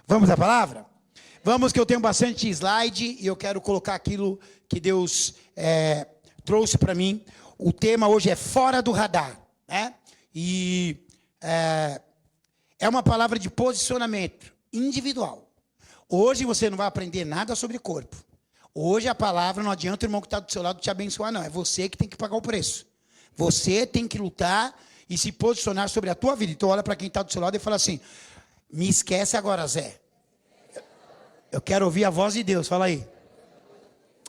Vamos à palavra? Vamos, que eu tenho bastante slide e eu quero colocar aquilo que Deus trouxe para mim. O tema hoje é fora do radar, né? E é uma palavra de posicionamento individual. Hoje você não vai aprender nada sobre corpo. Hoje a palavra, não adianta o irmão que está do seu lado te abençoar, não. É você que tem que pagar o preço. Você tem que lutar e se posicionar sobre a tua vida. Então olha para quem está do seu lado e fala assim: me esquece agora, Zé. Eu quero ouvir a voz de Deus. Fala aí.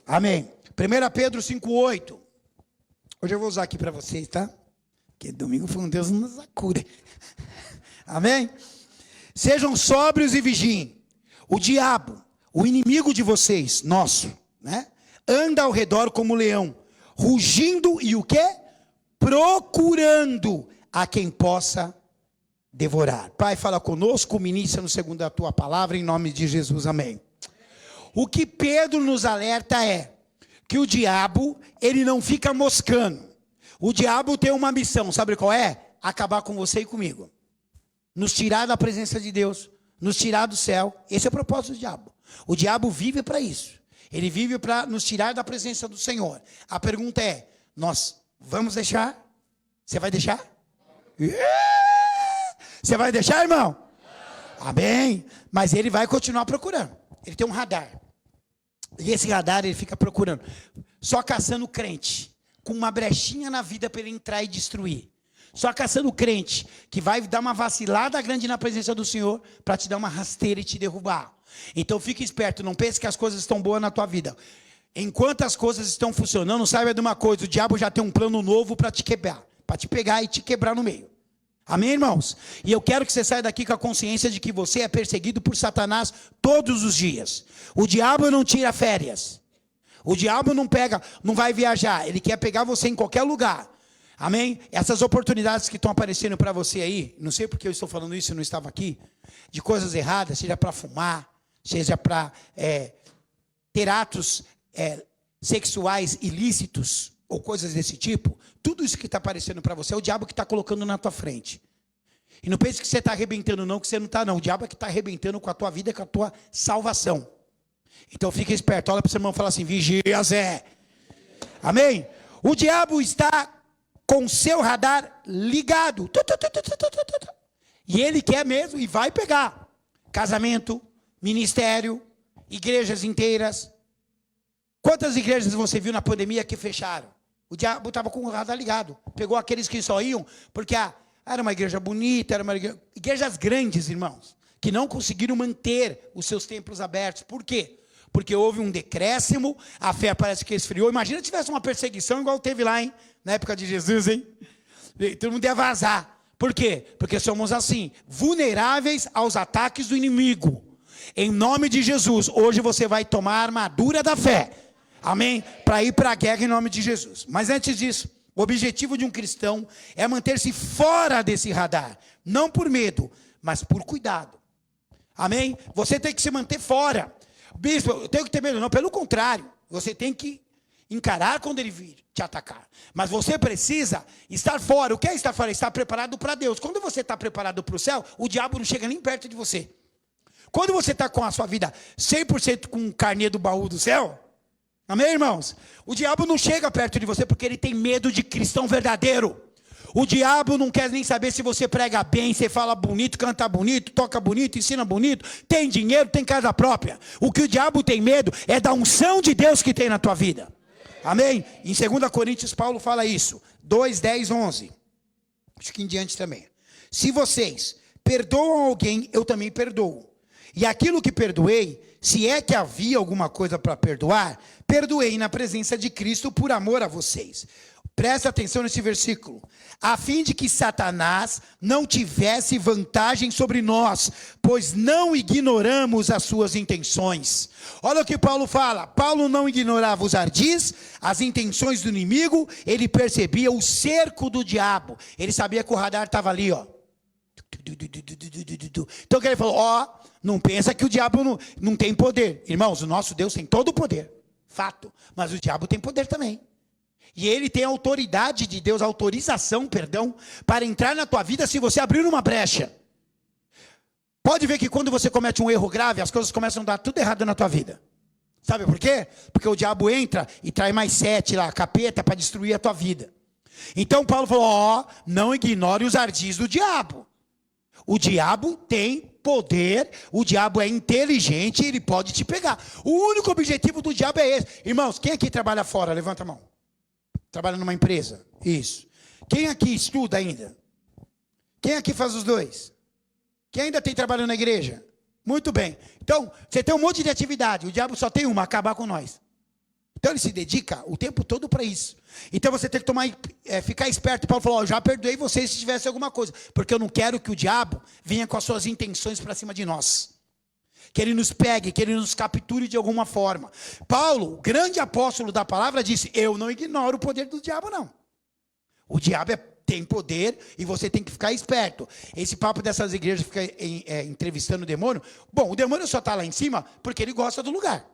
Amém. 1 Pedro 5,8. Hoje eu vou usar aqui para vocês, tá? Porque domingo foi um Deus nos cura. Amém? Sejam sóbrios e vigiem. O diabo, o inimigo de vocês, nosso, né? Anda ao redor como leão, rugindo e o quê? Procurando a quem possa devorar. Pai, fala conosco, ministra no segundo a tua palavra, em nome de Jesus, amém. O que Pedro nos alerta é que o diabo, ele não fica moscando. O diabo tem uma missão, sabe qual é? Acabar com você e comigo. Nos tirar da presença de Deus, nos tirar do céu. Esse é o propósito do diabo. O diabo vive para isso. Ele vive para nos tirar da presença do Senhor. A pergunta é, nós vamos deixar? Você vai deixar? Você vai deixar, irmão? Amém. Mas ele vai continuar procurando. Ele tem um radar. E esse radar ele fica procurando. Só caçando crente. Com uma brechinha na vida para ele entrar e destruir. Só caçando crente. Que vai dar uma vacilada grande na presença do Senhor. Para te dar uma rasteira e te derrubar. Então fique esperto. Não pense que as coisas estão boas na tua vida. Enquanto as coisas estão funcionando, saiba de uma coisa. O diabo já tem um plano novo para te quebrar. Para te pegar e te quebrar no meio. Amém, irmãos? E eu quero que você saia daqui com a consciência de que você é perseguido por Satanás todos os dias. O diabo não tira férias. O diabo não pega, não vai viajar. Ele quer pegar você em qualquer lugar. Amém? Essas oportunidades que estão aparecendo para você aí, não sei porque eu estou falando isso, eu não estava aqui, de coisas erradas, seja para fumar, seja para ter atos sexuais ilícitos, ou coisas desse tipo, tudo isso que está aparecendo para você é o diabo que está colocando na tua frente. E não pense que você está arrebentando não, que você não está não. O diabo é que está arrebentando com a tua vida, com a tua salvação. Então fica esperto, olha para o seu irmão e fala assim, vigia, Zé. Amém? O diabo está com o seu radar ligado. E ele quer mesmo e vai pegar. Casamento, ministério, igrejas inteiras. Quantas igrejas você viu na pandemia que fecharam? O diabo estava com o radar ligado. Pegou aqueles que só iam, porque era uma igreja bonita, era uma igrejas grandes, irmãos, que não conseguiram manter os seus templos abertos. Por quê? Porque houve um decréscimo, a fé parece que esfriou. Imagina se tivesse uma perseguição igual teve lá, hein? Na época de Jesus, hein? Todo mundo ia vazar. Por quê? Porque somos assim, vulneráveis aos ataques do inimigo. Em nome de Jesus, hoje você vai tomar a armadura da fé. Amém? Para ir para a guerra em nome de Jesus. Mas antes disso, o objetivo de um cristão é manter-se fora desse radar. Não por medo, mas por cuidado. Amém? Você tem que se manter fora. Bispo, eu tenho que ter medo. Não, pelo contrário. Você tem que encarar quando ele vir te atacar. Mas você precisa estar fora. O que é estar fora? Estar preparado para Deus. Quando você está preparado para o céu, o diabo não chega nem perto de você. Quando você está com a sua vida 100% com o carnê do baú do céu... Amém, irmãos? O diabo não chega perto de você porque ele tem medo de cristão verdadeiro. O diabo não quer nem saber se você prega bem, você fala bonito, canta bonito, toca bonito, ensina bonito, tem dinheiro, tem casa própria. O que o diabo tem medo é da unção de Deus que tem na tua vida. Amém? Em 2 Coríntios, Paulo fala isso. 2, 10, 11. Acho que em diante também. Se vocês perdoam alguém, eu também perdoo. E aquilo que perdoei, se é que havia alguma coisa para perdoar, perdoei na presença de Cristo por amor a vocês. Presta atenção nesse versículo. A fim de que Satanás não tivesse vantagem sobre nós, pois não ignoramos as suas intenções. Olha o que Paulo fala. Paulo não ignorava os ardis, as intenções do inimigo, ele percebia o cerco do diabo. Ele sabia que o radar estava ali, ó. Então que ele falou, não pensa que o diabo não tem poder. Irmãos, o nosso Deus tem todo o poder, fato. Mas o diabo tem poder também. E ele tem autoridade de Deus, autorização, para entrar na tua vida se você abrir uma brecha. Pode ver que quando você comete um erro grave, as coisas começam a dar tudo errado na tua vida. Sabe por quê? Porque o diabo entra e traz mais 7 lá, capeta, para destruir a tua vida. Então Paulo falou, não ignore os ardis do diabo. O diabo tem poder, o diabo é inteligente, ele pode te pegar. O único objetivo do diabo é esse. Irmãos, quem aqui trabalha fora? Levanta a mão. Trabalha numa empresa? Isso. Quem aqui estuda ainda? Quem aqui faz os dois? Quem ainda tem trabalho na igreja? Muito bem. Então, você tem um monte de atividade. O diabo só tem uma, acabar com nós. Então, ele se dedica o tempo todo para isso. Então, você tem que ficar esperto. Paulo falou, já perdoei vocês se tivesse alguma coisa. Porque eu não quero que o diabo venha com as suas intenções para cima de nós. Que ele nos pegue, que ele nos capture de alguma forma. Paulo, o grande apóstolo da palavra, disse, eu não ignoro o poder do diabo, não. O diabo tem poder e você tem que ficar esperto. Esse papo dessas igrejas fica entrevistando o demônio. Bom, o demônio só está lá em cima porque ele gosta do lugar.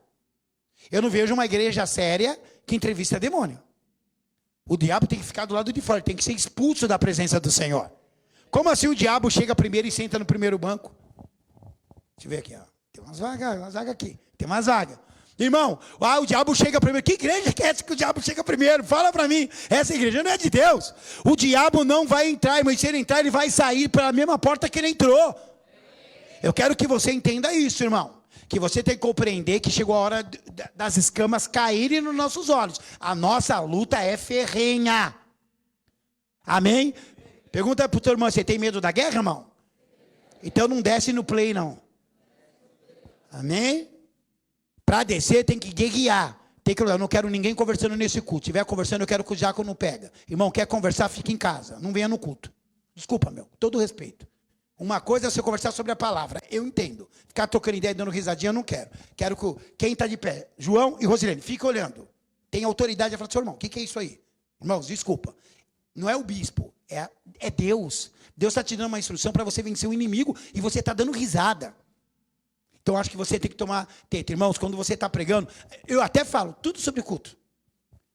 Eu não vejo uma igreja séria que entrevista demônio. O diabo tem que ficar do lado de fora, tem que ser expulso da presença do Senhor. Como assim o diabo chega primeiro e senta no primeiro banco? Deixa eu ver aqui, ó. Tem umas vagas aqui. Tem umas vagas. Irmão, o diabo chega primeiro. Que igreja que é essa que o diabo chega primeiro? Fala para mim. Essa igreja não é de Deus. O diabo não vai entrar, mas se ele entrar, ele vai sair pela mesma porta que ele entrou. Eu quero que você entenda isso, irmão. Que você tem que compreender que chegou a hora das escamas caírem nos nossos olhos. A nossa luta é ferrenha. Amém? Pergunta para o teu irmão, você tem medo da guerra, irmão? Então não desce no play, não. Amém? Para descer tem que guiar. Eu não quero ninguém conversando nesse culto. Se estiver conversando, eu quero que o diácono pega. Irmão, quer conversar, fica em casa. Não venha no culto. Desculpa, meu. Todo respeito. Uma coisa é você conversar sobre a palavra. Eu entendo. Ficar trocando ideia e dando risadinha, eu não quero. Quero que quem está de pé, João e Rosilene, fica olhando. Tem autoridade a falar, seu irmão, o que é isso aí? Irmãos, desculpa. Não é o bispo. É Deus. Deus está te dando uma instrução para você vencer o inimigo e você está dando risada. Então, acho que você tem que tomar teta. Irmãos, quando você está pregando, eu até falo tudo sobre culto.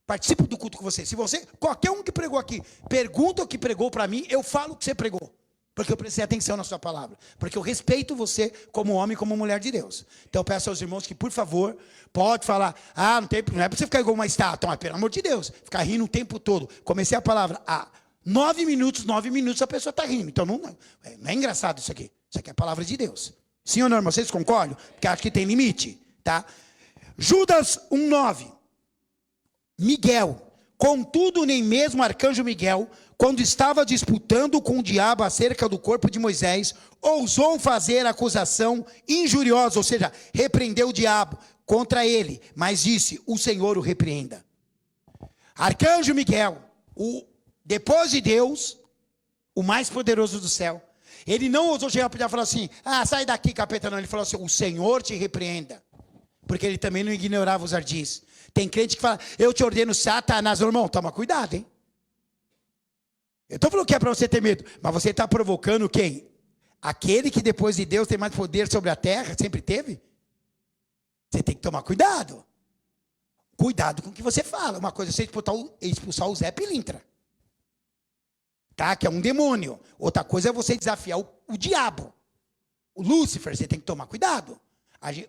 Participo do culto com você. Se você, qualquer um que pregou aqui, pergunta o que pregou para mim, eu falo o que você pregou. Porque eu prestei atenção na sua palavra. Porque eu respeito você como homem e como mulher de Deus. Então, eu peço aos irmãos que, por favor, pode falar. Não é para você ficar igual uma estátua. Mas, pelo amor de Deus, ficar rindo o tempo todo. Comecei a palavra, 9 minutos a pessoa está rindo. Então, não é engraçado isso aqui. Isso aqui é a palavra de Deus. Sim ou não, irmão? Vocês concordam? Porque acho que tem limite, tá? Judas 1:9. Miguel. Contudo, nem mesmo o arcanjo Miguel, quando estava disputando com o diabo acerca do corpo de Moisés, ousou fazer acusação injuriosa, ou seja, repreendeu o diabo contra ele, mas disse, o Senhor o repreenda. Arcanjo Miguel, depois de Deus, o mais poderoso do céu, ele não ousou chegar para ele e falar assim, sai daqui, capeta, não. Ele falou assim, o Senhor te repreenda. Porque ele também não ignorava os ardis. Tem crente que fala, eu te ordeno Satanás. Irmão, toma cuidado, hein? Eu estou falando que é para você ter medo. Mas você está provocando quem? Aquele que depois de Deus tem mais poder sobre a terra, sempre teve? Você tem que tomar cuidado. Cuidado com o que você fala. Uma coisa é você expulsar o Zé Pilintra. Tá? Que é um demônio. Outra coisa é você desafiar o diabo. O Lúcifer, você tem que tomar cuidado.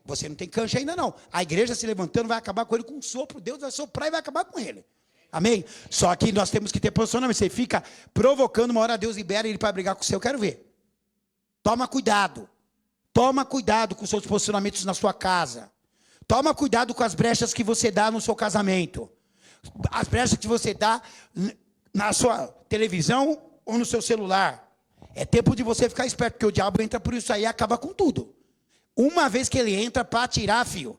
Você não tem cancha ainda não. A igreja se levantando vai acabar com ele com um sopro. Deus vai soprar e vai acabar com ele. Amém? Só que nós temos que ter posicionamento. Você fica provocando, uma hora Deus libera ele para brigar com você. Eu quero ver. Toma cuidado. Toma cuidado com os seus posicionamentos na sua casa. Toma cuidado com as brechas que você dá no seu casamento. As brechas que você dá na sua televisão ou no seu celular. É tempo de você ficar esperto, porque o diabo entra por isso aí e acaba com tudo. Uma vez que ele entra para tirar, filho,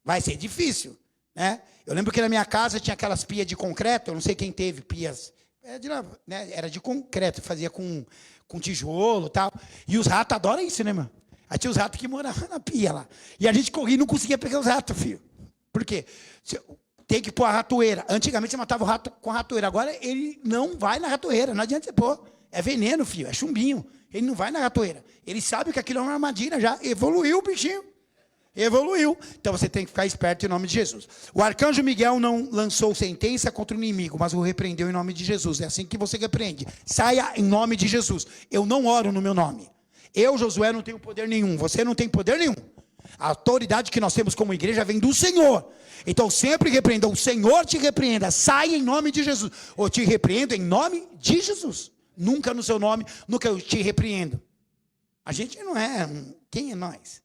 vai ser difícil, né? Eu lembro que na minha casa tinha aquelas pias de concreto, eu não sei quem teve pias, era de concreto, fazia com tijolo e tal. E os ratos adoram isso, né, mano? Aí tinha os ratos que moravam na pia lá. E a gente corria e não conseguia pegar os ratos, filho. Por quê? Tem que pôr a ratoeira. Antigamente você matava o rato com a ratoeira. Agora ele não vai na ratoeira, não adianta você pôr. É veneno, filho, é chumbinho. Ele não vai na ratoeira. Ele sabe que aquilo é uma armadilha já. Evoluiu o bichinho. Evoluiu. Então você tem que ficar esperto em nome de Jesus. O arcanjo Miguel não lançou sentença contra o inimigo, mas o repreendeu em nome de Jesus. É assim que você repreende. Saia em nome de Jesus. Eu não oro no meu nome. Eu, Josué, não tenho poder nenhum. Você não tem poder nenhum. A autoridade que nós temos como igreja vem do Senhor. Então sempre repreenda. O Senhor te repreenda. Sai em nome de Jesus. Ou te repreendo em nome de Jesus. Nunca no seu nome, nunca eu te repreendo. A gente não é. Quem é nós?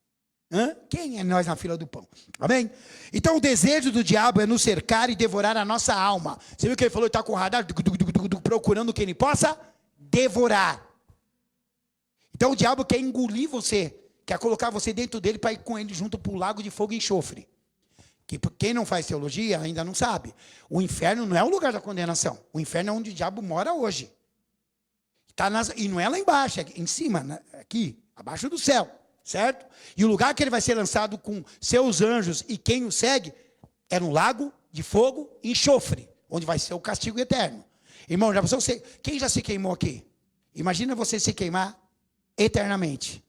Quem é nós na fila do pão? Amém? Então o desejo do diabo é nos cercar e devorar a nossa alma. Você viu que ele falou? Ele está com o radar procurando quem ele possa devorar. Então o diabo quer engolir você. Quer colocar você dentro dele para ir com ele junto para o lago de fogo e enxofre. Que quem não faz teologia ainda não sabe. O inferno não é o lugar da condenação. O inferno é onde o diabo mora hoje. E não é lá embaixo, é em cima, aqui, abaixo do céu. Certo? E o lugar que ele vai ser lançado com seus anjos e quem o segue é no lago de fogo e enxofre, onde vai ser o castigo eterno. Irmão, quem já se queimou aqui? Imagina você se queimar eternamente.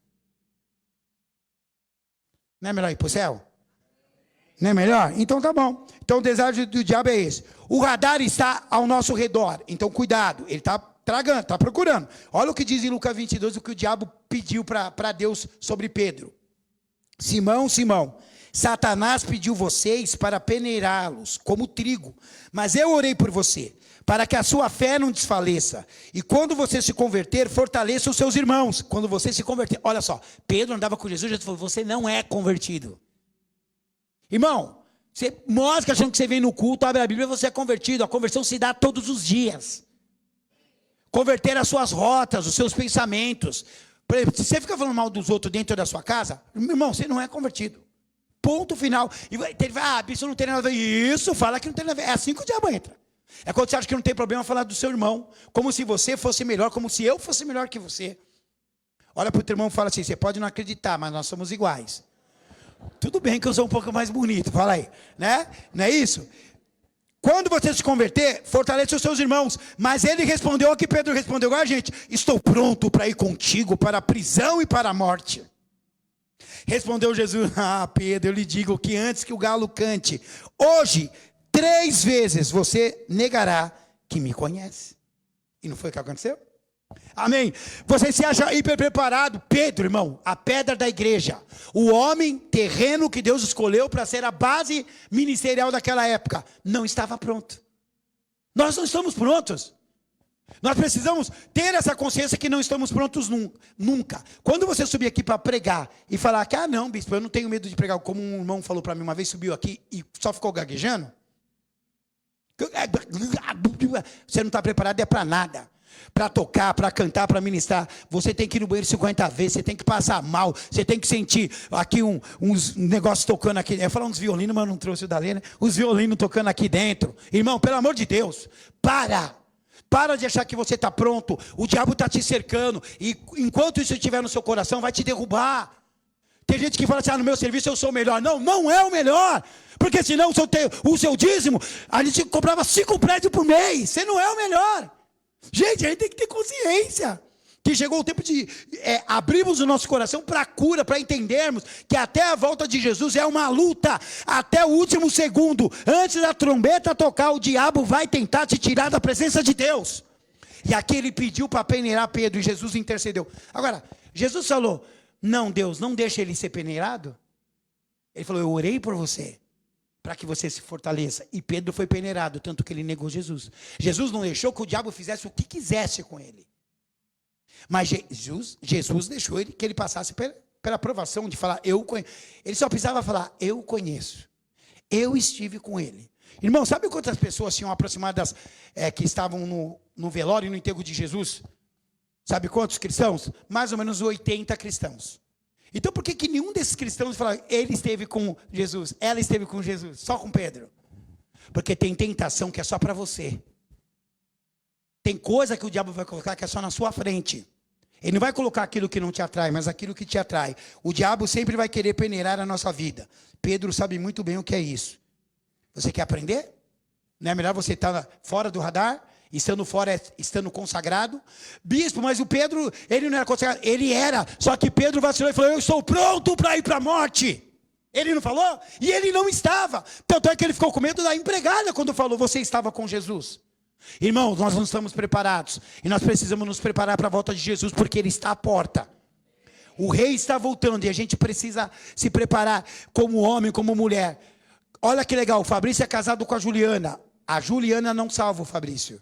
Não é melhor ir para o céu? Não é melhor? Então tá bom. Então o desejo do diabo é esse. O radar está ao nosso redor. Então cuidado, ele está tragando, está procurando. Olha o que diz em Lucas 22, o que o diabo pediu para Deus sobre Pedro. Simão, Simão, Satanás pediu vocês para peneirá-los como trigo, mas eu orei por você, para que a sua fé não desfaleça. E quando você se converter, fortaleça os seus irmãos. Quando você se converter, olha só, Pedro andava com Jesus, Jesus falou, você não é convertido. Irmão, você mostra achando que você vem no culto, abre a Bíblia, você é convertido. A conversão se dá todos os dias. Converter as suas rotas, os seus pensamentos. Por exemplo, se você fica falando mal dos outros dentro da sua casa, irmão, você não é convertido. Ponto final. E ele vai, isso não tem nada a ver. Isso, fala que não tem nada a ver. É assim que o diabo entra. É quando você acha que não tem problema falar do seu irmão, como se você fosse melhor, como se eu fosse melhor que você. Olha para o teu irmão e fala assim, você pode não acreditar, mas nós somos iguais. Tudo bem que eu sou um pouco mais bonito, fala aí, né? Não é isso? Quando você se converter, fortaleça os seus irmãos. Mas ele respondeu o que Pedro respondeu igual a gente. Estou pronto para ir contigo para a prisão e para a morte. Respondeu Jesus, Pedro, eu lhe digo que antes que o galo cante, hoje, 3 vezes você negará que me conhece. E não foi o que aconteceu? Amém. Você se acha hiper preparado? Pedro, irmão, a pedra da igreja, o homem terreno que Deus escolheu para ser a base ministerial daquela época, não estava pronto. Nós não estamos prontos. Nós precisamos ter essa consciência que não estamos prontos nunca. Quando você subir aqui para pregar e falar que, não, bispo, eu não tenho medo de pregar, como um irmão falou para mim uma vez, subiu aqui e só ficou gaguejando. Você não está preparado é para nada. Para tocar, para cantar, para ministrar, você tem que ir no banheiro 50 vezes, você tem que passar mal, você tem que sentir aqui uns negócios tocando aqui. Eu ia falar uns violinos, mas eu não trouxe o da Lê, né? Os violinos tocando aqui dentro. Irmão, pelo amor de Deus, para de achar que você está pronto. O diabo está te cercando, e enquanto isso estiver no seu coração, vai te derrubar. Tem gente que fala assim, no meu serviço eu sou o melhor. Não, não é o melhor. Porque senão o seu dízimo, a gente comprava 5 prédios por mês. Você não é o melhor. Gente, a gente tem que ter consciência que chegou o tempo de abrirmos o nosso coração para a cura, para entendermos que até a volta de Jesus é uma luta, até o último segundo, antes da trombeta tocar, o diabo vai tentar te tirar da presença de Deus. E aqui ele pediu para peneirar Pedro e Jesus intercedeu. Agora, Jesus falou, não, Deus, não deixa ele ser peneirado. Ele falou, eu orei por você, para que você se fortaleça. E Pedro foi peneirado, tanto que ele negou Jesus. Jesus não deixou que o diabo fizesse o que quisesse com ele. Mas Jesus deixou que ele passasse pela aprovação de falar, eu conheço. Ele só precisava falar, eu conheço. Eu estive com ele. Irmão, sabe quantas pessoas tinham aproximadas que estavam no velório e no enterro de Jesus? Sabe quantos cristãos? Mais ou menos 80 cristãos. Então por que nenhum desses cristãos fala, ele esteve com Jesus, ela esteve com Jesus, só com Pedro? Porque tem tentação que é só para você. Tem coisa que o diabo vai colocar que é só na sua frente. Ele não vai colocar aquilo que não te atrai, mas aquilo que te atrai. O diabo sempre vai querer peneirar a nossa vida. Pedro sabe muito bem o que é isso. Você quer aprender? Não é melhor você estar fora do radar? Estando fora, estando consagrado. Bispo, mas o Pedro, ele não era consagrado. Ele era, só que Pedro vacilou e falou, eu estou pronto para ir para a morte. Ele não falou? E ele não estava. Tanto é que ele ficou com medo da empregada quando falou, você estava com Jesus. Irmãos, nós não estamos preparados. E nós precisamos nos preparar para a volta de Jesus, porque ele está à porta. O rei está voltando e a gente precisa se preparar como homem, como mulher. Olha que legal, o Fabrício é casado com a Juliana. A Juliana não salva o Fabrício.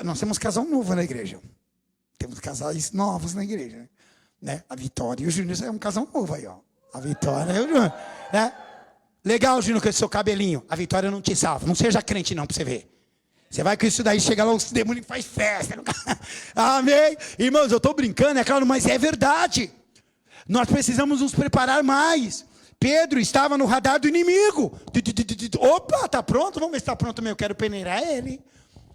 Nós temos casal novo na igreja. Temos casais novos na igreja. Né? A Vitória e o Júnior é um casal novo aí, ó. A Vitória e o Júnior. Né? Legal, Júnior, com esse seu cabelinho. A Vitória não te salva. Não seja crente não, para você ver. Você vai com isso daí, chega lá, os demônios faz festa. Amém? Irmãos, eu estou brincando, é claro, mas é verdade. Nós precisamos nos preparar mais. Pedro estava no radar do inimigo. Opa, tá pronto? Vamos ver se está pronto mesmo. Eu quero peneirar ele.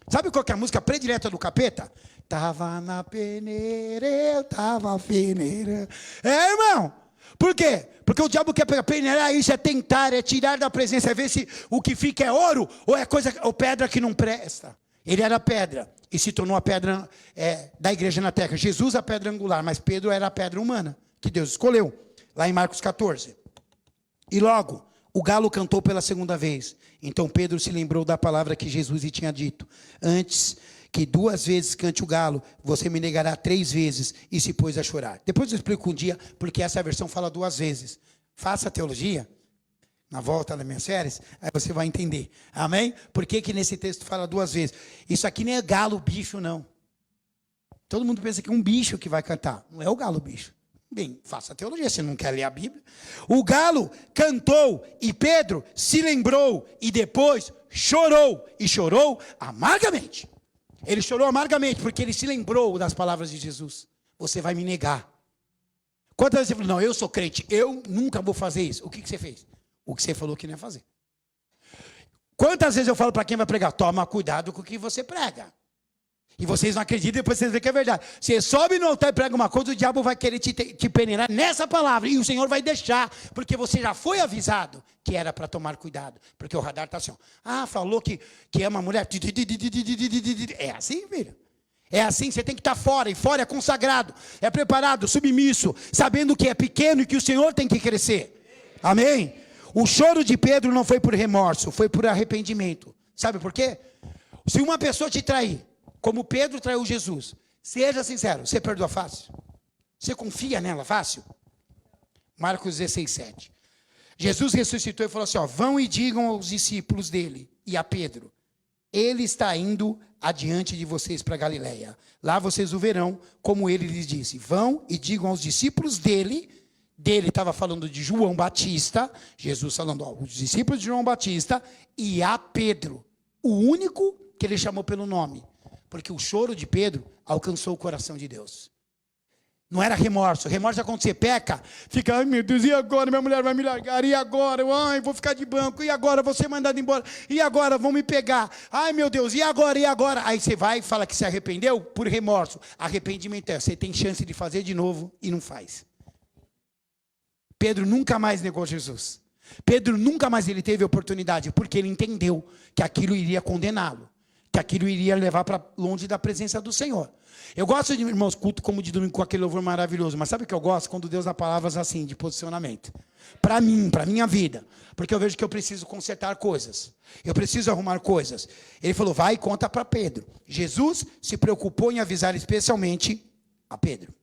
Sabe qual que é a música predileta do capeta? Tava na peneira, eu tava peneira. É, irmão. Por quê? Porque o diabo quer peneirar isso, é tentar, é tirar da presença, é ver se o que fica é ouro ou é coisa ou pedra que não presta. Ele era pedra e se tornou a pedra da igreja na terra. Jesus a pedra angular, mas Pedro era a pedra humana que Deus escolheu. Lá em Marcos 14. E logo, o galo cantou pela segunda vez. Então Pedro se lembrou da palavra que Jesus lhe tinha dito. Antes que 2 vezes cante o galo, você me negará 3 vezes, e se pôs a chorar. Depois eu explico um dia, porque essa versão fala 2 vezes. Faça teologia, na volta das minhas séries, aí você vai entender. Amém? Por que nesse texto fala 2 vezes? Isso aqui nem é galo, bicho, não. Todo mundo pensa que é um bicho que vai cantar. Não é o galo, bicho. Bem, faça teologia, você não quer ler a Bíblia. O galo cantou, e Pedro se lembrou, e depois chorou, e chorou amargamente. Ele chorou amargamente, porque ele se lembrou das palavras de Jesus. Você vai me negar. Quantas vezes você falou, não, eu sou crente, eu nunca vou fazer isso. O que você fez? O que você falou que não ia fazer. Quantas vezes eu falo para quem vai pregar, toma cuidado com o que você prega. E vocês não acreditam, depois vocês veem que é verdade. Você sobe no altar e prega uma coisa, o diabo vai querer te peneirar nessa palavra. E o Senhor vai deixar, porque você já foi avisado que era para tomar cuidado. Porque o radar está assim, ó. Ah, falou que ama a mulher. É assim, filho. É assim, você tem que estar fora. E fora é consagrado, é preparado, submisso, sabendo que é pequeno e que o Senhor tem que crescer. Amém? O choro de Pedro não foi por remorso, foi por arrependimento. Sabe por quê? Se uma pessoa te trair, como Pedro traiu Jesus, seja sincero, você perdoa fácil? Você confia nela fácil? Marcos 16, 7. Jesus ressuscitou e falou assim, ó, vão e digam aos discípulos dele e a Pedro, ele está indo adiante de vocês para Galileia. Lá vocês o verão, como ele lhes disse. Vão e digam aos discípulos dele estava falando de João Batista, Jesus falando, ó, os discípulos de João Batista e a Pedro, o único que ele chamou pelo nome. Porque o choro de Pedro alcançou o coração de Deus. Não era remorso. Remorso é quando você peca, fica, ai meu Deus, e agora minha mulher vai me largar? E agora? Ai, vou ficar de banco. E agora? Vou ser mandado embora. E agora? Vão me pegar. Ai meu Deus, e agora? E agora? Aí você vai e fala que se arrependeu por remorso. Arrependimento é, você tem chance de fazer de novo e não faz. Pedro nunca mais negou Jesus. Pedro nunca mais ele teve oportunidade, porque ele entendeu que aquilo iria condená-lo. Que aquilo iria levar para longe da presença do Senhor. Eu gosto de, irmãos, culto como de domingo com aquele louvor maravilhoso, mas sabe o que eu gosto? Quando Deus dá palavras assim, de posicionamento. Para mim, para a minha vida. Porque eu vejo que eu preciso consertar coisas. Eu preciso arrumar coisas. Ele falou, vai e conta para Pedro. Jesus se preocupou em avisar especialmente a Pedro.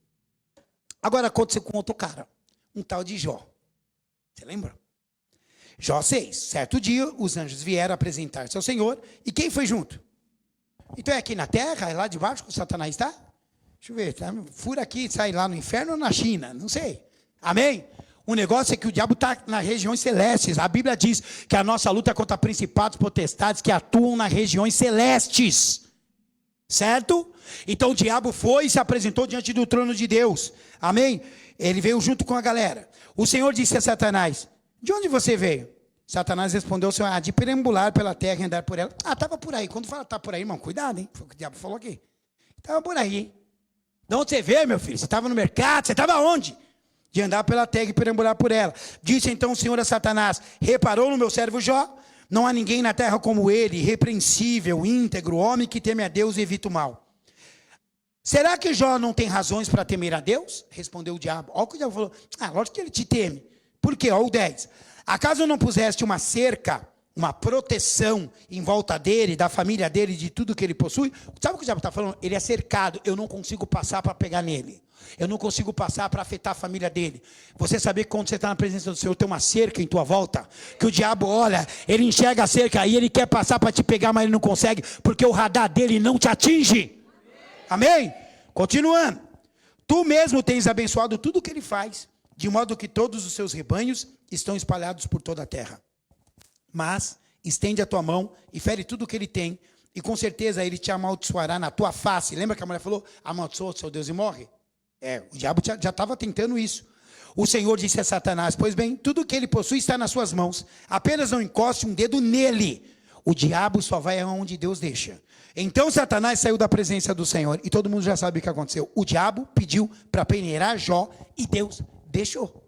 Agora aconteceu com outro cara, um tal de Jó. Você lembra? Jó 6. Certo dia, os anjos vieram apresentar-se ao Senhor. E quem foi junto? Então é aqui na terra, é lá de baixo que o Satanás está? Deixa eu ver, tá? Fura aqui, sai lá no inferno ou na China, não sei. Amém? O negócio é que o diabo está nas regiões celestes. A Bíblia diz que a nossa luta é contra principados, potestades que atuam nas regiões celestes. Certo? Então o diabo foi e se apresentou diante do trono de Deus. Amém? Ele veio junto com a galera. O Senhor disse a Satanás, de onde você veio? Satanás respondeu ao Senhor, de perambular pela terra e andar por ela. Ah, estava por aí. Quando fala, está por aí, irmão, cuidado, hein? Foi o que o diabo falou aqui. Estava por aí. De onde você veio, meu filho? Você estava no mercado? Você estava onde? De andar pela terra e perambular por ela. Disse então o Senhor a Satanás, reparou no meu servo Jó? Não há ninguém na terra como ele, irrepreensível, íntegro, homem que teme a Deus e evita o mal. Será que Jó não tem razões para temer a Deus? Respondeu o diabo. Olha o que o diabo falou. Ah, lógico que ele te teme. Por quê? Olha o 10. Acaso não puseste uma cerca uma proteção em volta dele, da família dele, de tudo que ele possui. Sabe o que o diabo está falando? Ele é cercado, eu não consigo passar para pegar nele. Eu não consigo passar para afetar a família dele. Você saber que quando você está na presença do Senhor, tem uma cerca em tua volta, que o diabo olha, ele enxerga a cerca e ele quer passar para te pegar, mas ele não consegue, porque o radar dele não te atinge. Amém? Continuando. Tu mesmo tens abençoado tudo o que ele faz, de modo que todos os seus rebanhos estão espalhados por toda a terra. Mas estende a tua mão e fere tudo o que ele tem, e com certeza ele te amaldiçoará na tua face. Lembra que a mulher falou, amaldiçoa o seu Deus e morre? O diabo já estava tentando isso. O Senhor disse a Satanás, pois bem, tudo o que ele possui está nas suas mãos, apenas não encoste um dedo nele. O diabo só vai aonde Deus deixa. Então Satanás saiu da presença do Senhor, e todo mundo já sabe o que aconteceu. O diabo pediu para peneirar Jó, e Deus deixou.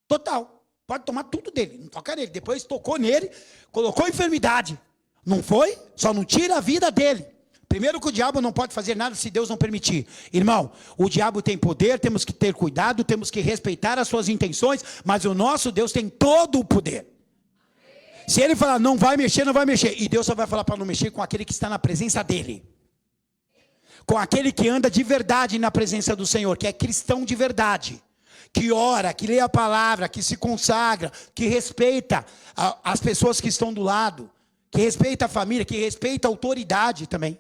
Total. Pode tomar tudo dele, não toca nele. Depois tocou nele, colocou enfermidade. Não foi? Só não tira a vida dele. Primeiro que o diabo não pode fazer nada se Deus não permitir. Irmão, o diabo tem poder, temos que ter cuidado, temos que respeitar as suas intenções, mas o nosso Deus tem todo o poder. Se ele falar não vai mexer, não vai mexer. E Deus só vai falar para não mexer com aquele que está na presença dele. Com aquele que anda de verdade na presença do Senhor, que é cristão de verdade. Que ora, que lê a palavra, que se consagra, que respeita as pessoas que estão do lado, que respeita a família, que respeita a autoridade também.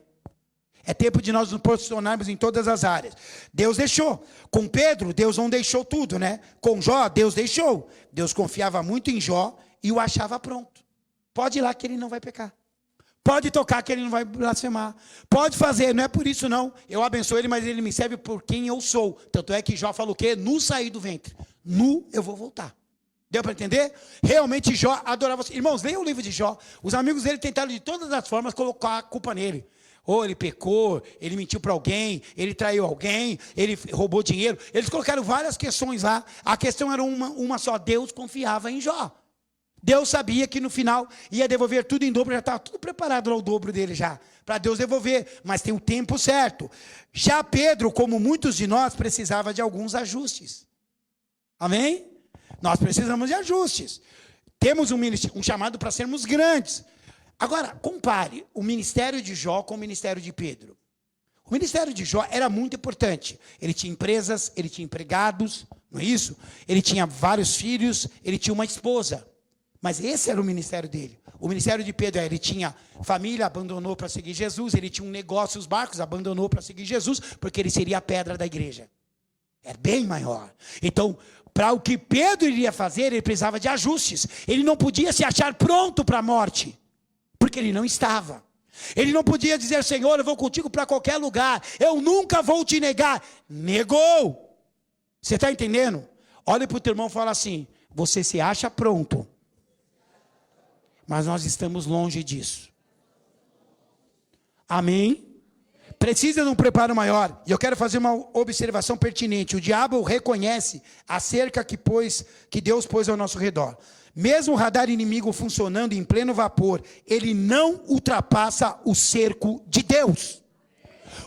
É tempo de nós nos posicionarmos em todas as áreas. Deus deixou. Com Pedro, Deus não deixou tudo, né? Com Jó, Deus deixou. Deus confiava muito em Jó e o achava pronto. Pode ir lá que ele não vai pecar. Pode tocar que ele não vai blasfemar. Pode fazer, não é por isso não. Eu abençoo ele, mas ele me serve por quem eu sou. Tanto é que Jó falou o quê? Nu saí do ventre. Nu eu vou voltar. Deu para entender? Realmente Jó adorava. Irmãos, leiam o livro de Jó. Os amigos dele tentaram de todas as formas colocar a culpa nele. Ou ele pecou, ele mentiu para alguém, ele traiu alguém, ele roubou dinheiro. Eles colocaram várias questões lá. A questão era uma só. Deus confiava em Jó. Deus sabia que no final ia devolver tudo em dobro, já estava tudo preparado lá o dobro dele já, para Deus devolver, mas tem o tempo certo. Já Pedro, como muitos de nós, precisava de alguns ajustes. Amém? Nós precisamos de ajustes. Temos um chamado para sermos grandes. Agora, compare o ministério de Jó com o ministério de Pedro. O ministério de Jó era muito importante. Ele tinha empresas, ele tinha empregados, não é isso? Ele tinha vários filhos, ele tinha uma esposa. Mas esse era o ministério dele. O ministério de Pedro, ele tinha família, abandonou para seguir Jesus. Ele tinha um negócio, os barcos, abandonou para seguir Jesus, porque ele seria a pedra da igreja. É bem maior. Então, para o que Pedro iria fazer, ele precisava de ajustes. Ele não podia se achar pronto para a morte, porque ele não estava. Ele não podia dizer, Senhor, eu vou contigo para qualquer lugar, eu nunca vou te negar. Negou. Você está entendendo? Olha para o teu irmão e fala assim, você se acha pronto, mas nós estamos longe disso. Amém? Precisa de um preparo maior. E eu quero fazer uma observação pertinente. O diabo reconhece a cerca que Deus pôs ao nosso redor. Mesmo o radar inimigo funcionando em pleno vapor, ele não ultrapassa o cerco de Deus.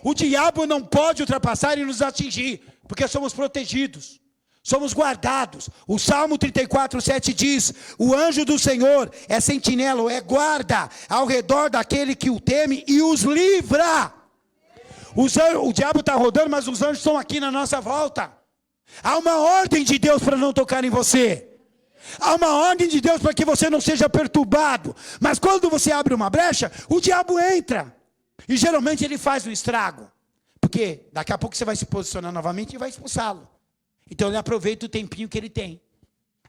O diabo não pode ultrapassar e nos atingir, porque somos protegidos. Somos guardados. O Salmo 34:7 diz, o anjo do Senhor é sentinela, é guarda ao redor daquele que o teme e os livra. O diabo está rodando, mas os anjos estão aqui na nossa volta. Há uma ordem de Deus para não tocar em você. Há uma ordem de Deus para que você não seja perturbado. Mas quando você abre uma brecha, o diabo entra. E geralmente ele faz um estrago. Porque daqui a pouco você vai se posicionar novamente e vai expulsá-lo. Então ele aproveita o tempinho que ele tem.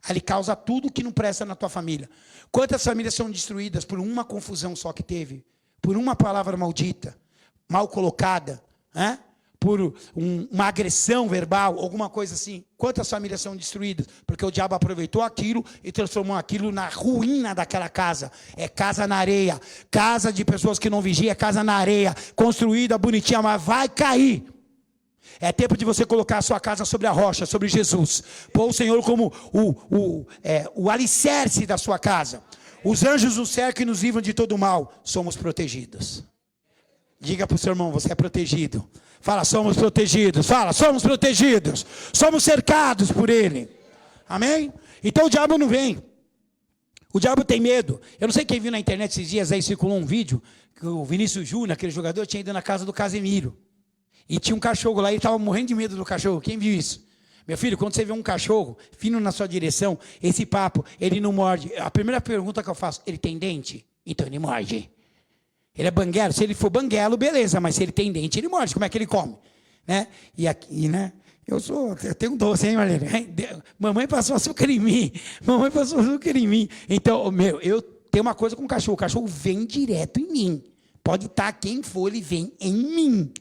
Aí ele causa tudo que não presta na tua família. Quantas famílias são destruídas por uma confusão só que teve? Por uma palavra maldita, mal colocada, né? Por uma agressão verbal, alguma coisa assim. Quantas famílias são destruídas? Porque o diabo aproveitou aquilo e transformou aquilo na ruína daquela casa. É casa na areia. Casa de pessoas que não vigiam, é casa na areia. Construída, bonitinha, mas vai cair. É tempo de você colocar a sua casa sobre a rocha, sobre Jesus. Pôr o Senhor como o alicerce da sua casa. Os anjos nos cercam e nos livram de todo mal. Somos protegidos. Diga para o seu irmão, você é protegido. Fala, somos protegidos. Fala, somos protegidos. Somos cercados por Ele. Amém? Então o diabo não vem. O diabo tem medo. Eu não sei quem viu na internet esses dias, aí circulou um vídeo, que o Vinícius Júnior, aquele jogador, tinha ido na casa do Casemiro. E tinha um cachorro lá e estava morrendo de medo do cachorro. Quem viu isso? Meu filho, quando você vê um cachorro vindo na sua direção, esse papo, ele não morde. A primeira pergunta que eu faço, ele tem dente? Então ele morde. Ele é banguelo? Se ele for banguelo, beleza, mas se ele tem dente, ele morde. Como é que ele come? Né? E aqui, né? Eu tenho um doce, hein, Marlene? Mamãe passou açúcar em mim. Mamãe passou açúcar em mim. Então, eu tenho uma coisa com o cachorro. O cachorro vem direto em mim. Pode estar quem for, ele vem em mim.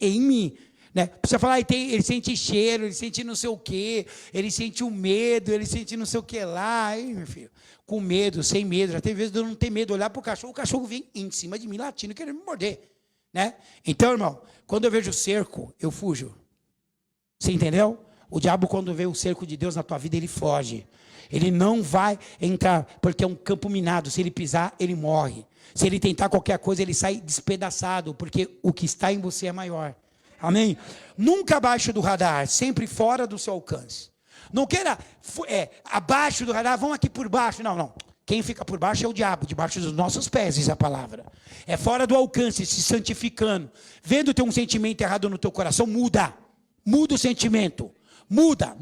Em mim. Né? Você falar, ele sente cheiro, ele sente não sei o quê, ele sente o medo, ele sente não sei o que lá. Aí, meu filho, com medo, sem medo. Já teve vezes de eu não ter medo, olhar para o cachorro vem em cima de mim, latindo, querendo me morder. Né? Então, irmão, quando eu vejo o cerco, eu fujo. Você entendeu? O diabo, quando vê o cerco de Deus na tua vida, ele foge. Ele não vai entrar, porque é um campo minado. Se ele pisar, ele morre. Se ele tentar qualquer coisa, ele sai despedaçado, porque o que está em você é maior. Amém? Nunca abaixo do radar, sempre fora do seu alcance. Não queira abaixo do radar, vão aqui por baixo. Não, não. Quem fica por baixo é o diabo, debaixo dos nossos pés, diz a palavra. É fora do alcance, se santificando. Vendo ter um sentimento errado no teu coração, muda. Muda o sentimento. Muda.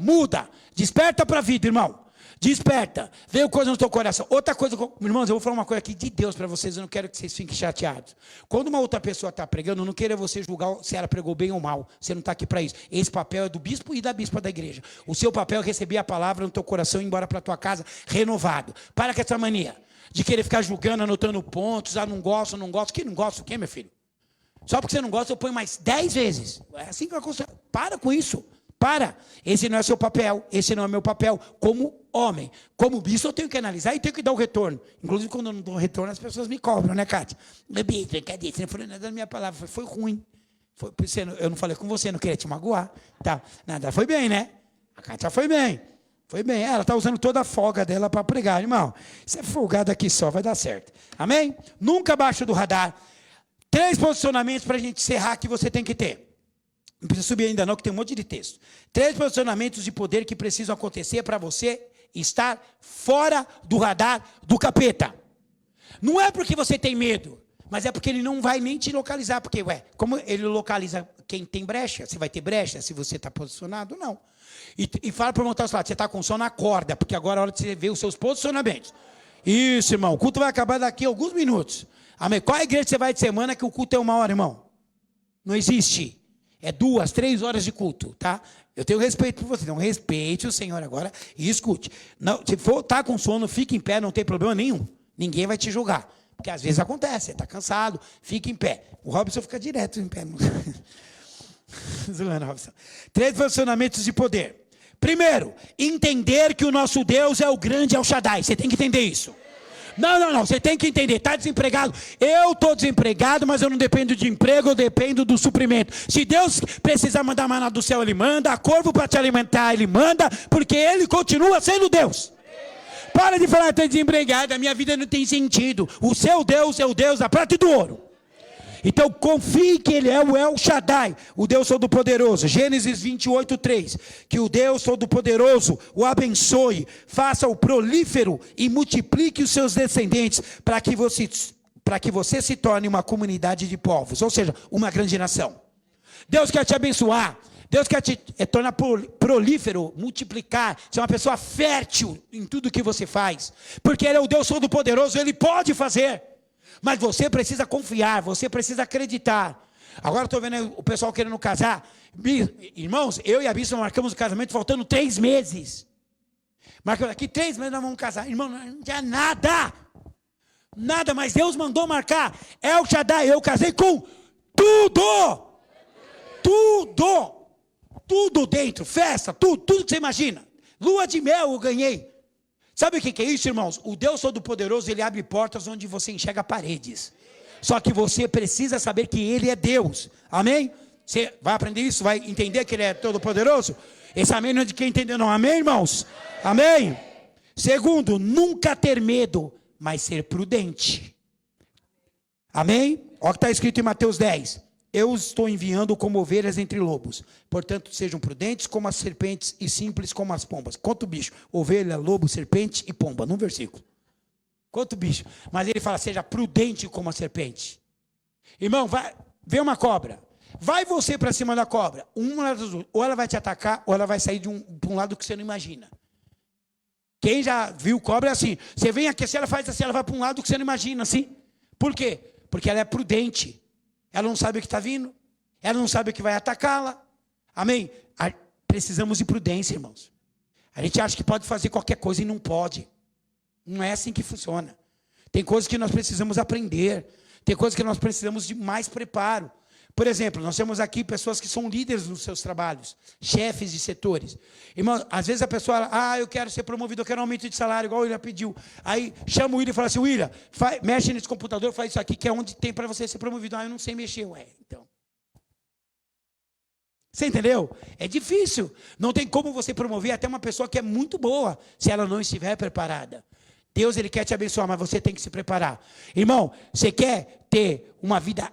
Desperta para a vida, irmão. Desperta. Veio coisa no teu coração. Outra coisa, irmãos, eu vou falar uma coisa aqui de Deus para vocês. Eu não quero que vocês fiquem chateados. Quando uma outra pessoa está pregando, não queira você julgar se ela pregou bem ou mal. Você não está aqui para isso. Esse papel é do bispo e da bispa da igreja. O seu papel é receber a palavra no teu coração e ir embora para a tua casa renovado. Para com essa mania de querer ficar julgando, anotando pontos. Ah, não gosto. Que não gosta o quê, meu filho? Só porque você não gosta, eu ponho mais 10 vezes. É assim que vai acontecer. Para com isso. Para. Esse não é seu papel. Esse não é meu papel. Como homem. Como bispo, eu tenho que analisar e tenho que dar o retorno. Inclusive, quando eu não dou retorno, as pessoas me cobram, né, Cátia? Cadê? Você não falou nada da minha palavra. Foi ruim. Eu não falei com você, não queria te magoar. Tá. Nada, foi bem, né? A Cátia foi bem. Foi bem. Ela está usando toda a folga dela para pregar, irmão. Você é folgado aqui só, vai dar certo. Amém? Nunca abaixo do radar. 3 posicionamentos para a gente encerrar que você tem que ter. Não precisa subir ainda não, que tem um monte de texto. 3 posicionamentos de poder que precisam acontecer para você estar fora do radar do capeta. Não é porque você tem medo, mas é porque ele não vai nem te localizar. Porque, como ele localiza quem tem brecha? Você vai ter brecha se você está posicionado? Não. E fala para o irmão, você está com sono, acorda, porque agora é hora de você ver os seus posicionamentos. Isso, irmão, o culto vai acabar daqui a alguns minutos. Amém. Qual é a igreja que você vai de semana que o culto é 1 hora, irmão? Não existe. É 2, 3 horas de culto, tá? Eu tenho respeito por você. Então, respeite o Senhor agora e escute. Não, se for tá com sono, fique em pé, não tem problema nenhum. Ninguém vai te julgar. Porque às vezes acontece, você está cansado, fica em pé. O Robson fica direto em pé. Zoando, Robson. 3 posicionamentos de poder. Primeiro, entender que o nosso Deus é o grande El Shaddai. Você tem que entender isso. Não, você tem que entender, está desempregado. Eu estou desempregado, mas eu não dependo de emprego, eu dependo do suprimento. Se Deus precisar mandar maná do céu, Ele manda. A corvo para te alimentar, Ele manda, porque Ele continua sendo Deus. Para de falar, estou desempregado, a minha vida não tem sentido. O seu Deus é o Deus da prata e do ouro. Então confie que Ele é o El Shaddai, o Deus Todo-Poderoso. Gênesis 28, 3. Que o Deus Todo-Poderoso o abençoe, faça-o prolífero e multiplique os seus descendentes para que você se torne uma comunidade de povos, ou seja, uma grande nação. Deus quer te abençoar. Deus quer te tornar prolífero, multiplicar, ser uma pessoa fértil em tudo que você faz. Porque Ele é o Deus Todo-Poderoso, Ele pode fazer. Mas você precisa confiar, você precisa acreditar. Agora estou vendo o pessoal querendo casar. Irmãos, eu e a bispa marcamos o casamento faltando 3 meses. Marcamos daqui 3 meses nós vamos casar. Irmão, não tinha nada. Nada, mas Deus mandou marcar. El Shaddai, eu casei com tudo. Tudo dentro, festa, tudo que você imagina. Lua de mel eu ganhei. Sabe o que é isso, irmãos? O Deus Todo-Poderoso, Ele abre portas onde você enxerga paredes. Só que você precisa saber que Ele é Deus. Amém? Você vai aprender isso? Vai entender que Ele é Todo-Poderoso? Esse amém não é de quem entendeu, não. Amém, irmãos? Amém? Segundo, nunca ter medo, mas ser prudente. Amém? Olha o que está escrito em Mateus 10. Eu estou enviando como ovelhas entre lobos. Portanto, sejam prudentes como as serpentes e simples como as pombas. Quanto bicho? Ovelha, lobo, serpente e pomba. Num versículo. Quanto bicho. Mas ele fala, seja prudente como a serpente. Irmão, vê uma cobra. Vai você para cima da cobra. Ou ela vai te atacar, ou ela vai sair de um lado que você não imagina. Quem já viu cobra é assim. Você vem aqui, se ela faz assim, ela vai para um lado que você não imagina, assim. Por quê? Porque ela é prudente. Ela não sabe o que está vindo. Ela não sabe o que vai atacá-la. Amém? Precisamos de prudência, irmãos. A gente acha que pode fazer qualquer coisa e não pode. Não é assim que funciona. Tem coisas que nós precisamos aprender. Tem coisas que nós precisamos de mais preparo. Por exemplo, nós temos aqui pessoas que são líderes nos seus trabalhos, chefes de setores. Irmão, às vezes a pessoa fala, eu quero ser promovido, eu quero um aumento de salário, igual o William pediu. Aí chama o William e fala assim, William, mexe nesse computador, faz isso aqui, que é onde tem para você ser promovido. Eu não sei mexer, então. Você entendeu? É difícil. Não tem como você promover até uma pessoa que é muito boa, se ela não estiver preparada. Deus, Ele quer te abençoar, mas você tem que se preparar. Irmão, você quer ter uma vida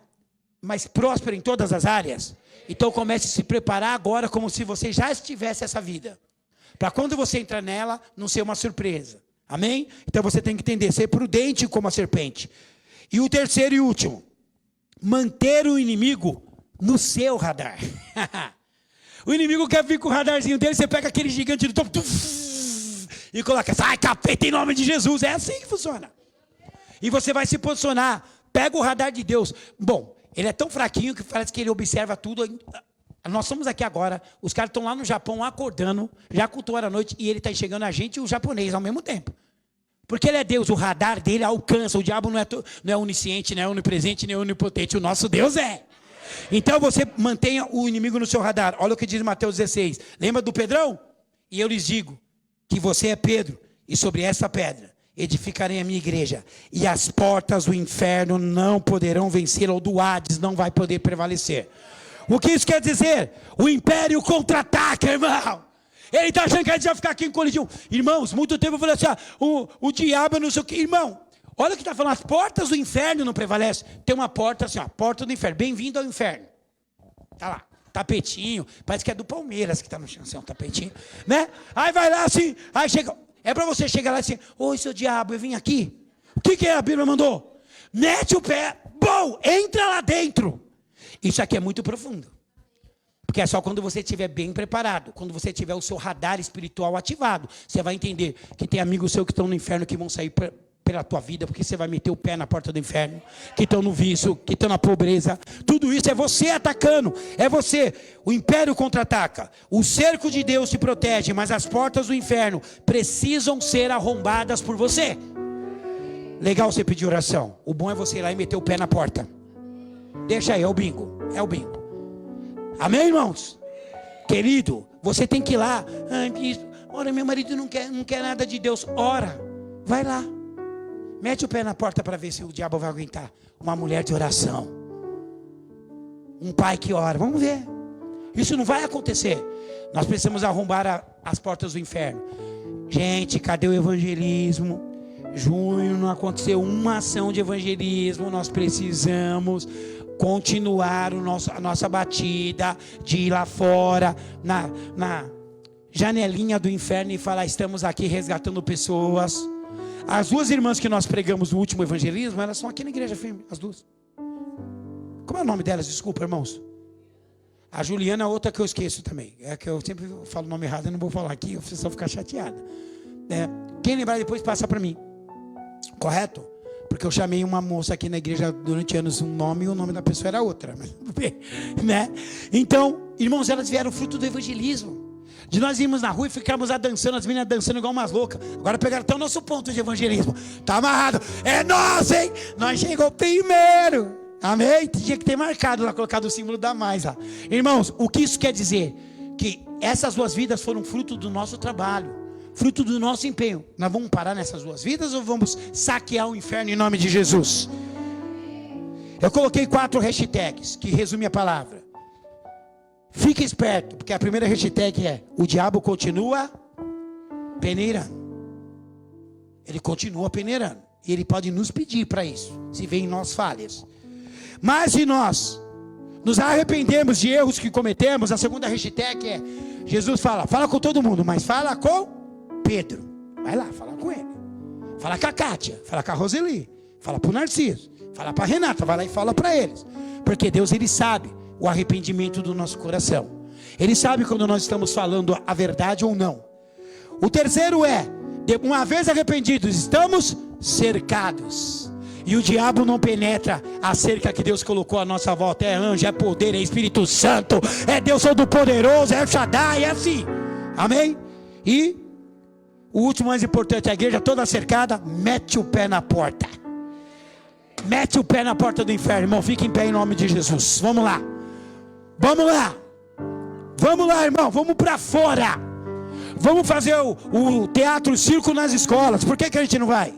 mais próspera em todas as áreas? Então comece a se preparar agora como se você já estivesse essa vida. Para quando você entrar nela, não ser uma surpresa. Amém? Então você tem que entender, ser prudente como a serpente. E o terceiro e último, manter o inimigo no seu radar. O inimigo quer vir com o radarzinho dele, você pega aquele gigante do topo e coloca, sai capeta em nome de Jesus. É assim que funciona. E você vai se posicionar, pega o radar de Deus. Bom, ele é tão fraquinho que parece que ele observa tudo. Nós estamos aqui agora, os caras estão lá no Japão acordando, já cultuaram a noite, e ele está enxergando a gente e o japonês ao mesmo tempo. Porque ele é Deus, o radar dele alcança, o diabo não é onisciente, não é onipresente, nem onipotente, o nosso Deus é. Então você mantenha o inimigo no seu radar. Olha o que diz Mateus 16. Lembra do Pedrão? E eu lhes digo que você é Pedro, e sobre essa pedra edificarei a minha igreja, e as portas do inferno não poderão vencê-la, ou do Hades não vai poder prevalecer. O que isso quer dizer? O império contra-ataca, irmão. Ele está achando que a gente vai ficar aqui em colisão. Irmãos, muito tempo eu falei assim, o diabo não sei o que. Irmão, olha o que está falando, as portas do inferno não prevalecem. Tem uma porta assim, porta do inferno, bem-vindo ao inferno. Está lá, tapetinho, parece que é do Palmeiras que está no chão, assim, um tapetinho, né? Aí vai lá assim, aí chega, é para você chegar lá assim, oi seu diabo, eu vim aqui. O que a Bíblia mandou? Mete o pé, bom, entra lá dentro. Isso aqui é muito profundo. Porque é só quando você estiver bem preparado, quando você tiver o seu radar espiritual ativado, você vai entender que tem amigos seus que estão no inferno que vão sair pela tua vida, porque você vai meter o pé na porta do inferno, que estão no vício, que estão na pobreza. Tudo isso é você atacando, é você. O império contra-ataca, o cerco de Deus te protege, mas as portas do inferno precisam ser arrombadas por você. Legal você pedir oração, o bom é você ir lá e meter o pé na porta. Deixa aí, é o bingo. Amém, irmãos? Querido, você tem que ir lá. Ora, meu marido não quer nada de Deus. Ora, vai lá. Mete o pé na porta para ver se o diabo vai aguentar. Uma mulher de oração. Um pai que ora. Vamos ver. Isso não vai acontecer. Nós precisamos arrombar as portas do inferno. Gente, cadê o evangelismo? Junho não aconteceu uma ação de evangelismo. Nós precisamos continuar a nossa batida, de ir lá fora, na janelinha do inferno e falar, estamos aqui resgatando pessoas. As duas irmãs que nós pregamos no último evangelismo, elas são aqui na igreja firme, as duas. Como é o nome delas? Desculpa, irmãos. A Juliana é outra que eu esqueço também. É que eu sempre falo o nome errado, eu não vou falar aqui, eu preciso só ficar chateada. Quem lembrar depois passa para mim. Correto? Porque eu chamei uma moça aqui na igreja durante anos um nome e o nome da pessoa era outra. Mas, né? Então, irmãos, elas vieram fruto do evangelismo. De nós irmos na rua e ficarmos lá dançando, as meninas dançando igual umas loucas. Agora pegaram até o nosso ponto de evangelismo. Tá amarrado. É nós, hein? Nós chegou primeiro. Amém? Tinha que ter marcado lá, colocado o símbolo da mais lá. Irmãos, o que isso quer dizer? Que essas duas vidas foram fruto do nosso trabalho, fruto do nosso empenho. Nós vamos parar nessas duas vidas ou vamos saquear o inferno em nome de Jesus? Eu coloquei 4 hashtags que resumem a palavra. Fique esperto, porque a primeira hashtag é: o diabo continua peneirando. Ele continua peneirando. E ele pode nos pedir para isso, se vê em nós falhas. Mas se nós nos arrependemos de erros que cometemos, a segunda hashtag é: Jesus fala com todo mundo, mas fala com Pedro. Vai lá, fala com ele. Fala com a Kátia, fala com a Roseli, fala para o Narciso, fala para a Renata, vai lá e fala para eles. Porque Deus, Ele sabe o arrependimento do nosso coração. Ele sabe quando nós estamos falando a verdade ou não. O terceiro é, uma vez arrependidos, estamos cercados. E o diabo não penetra a cerca que Deus colocou à nossa volta. É anjo, é poder, é Espírito Santo, é Deus Todo-Poderoso, é Shaddai, é assim. Amém? E o último mais importante, a igreja toda cercada, mete o pé na porta. Mete o pé na porta do inferno, irmão. Fica em pé em nome de Jesus. Vamos lá. Vamos lá. Vamos lá, irmão. Vamos para fora. Vamos fazer o teatro, o circo nas escolas. Por que a gente não vai?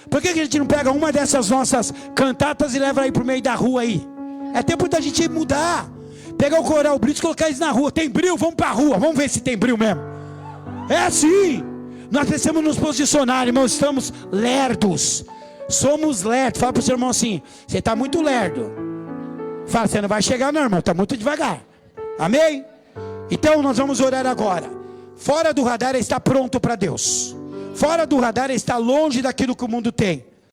Por que a gente não pega uma dessas nossas cantatas e leva aí para o meio da rua aí? É tempo da gente mudar. Pegar o coral Brito e colocar eles na rua. Tem bril? Vamos para a rua. Vamos ver se tem bril mesmo. É assim. Nós precisamos nos posicionar, irmão. Estamos lerdos. Somos lerdos. Fala para o seu irmão assim: você está muito lerdo. Fala, você não vai chegar não, irmão. Está muito devagar. Amém? Então nós vamos orar agora. Fora do radar está pronto para Deus. Fora do radar está longe daquilo que o mundo tem.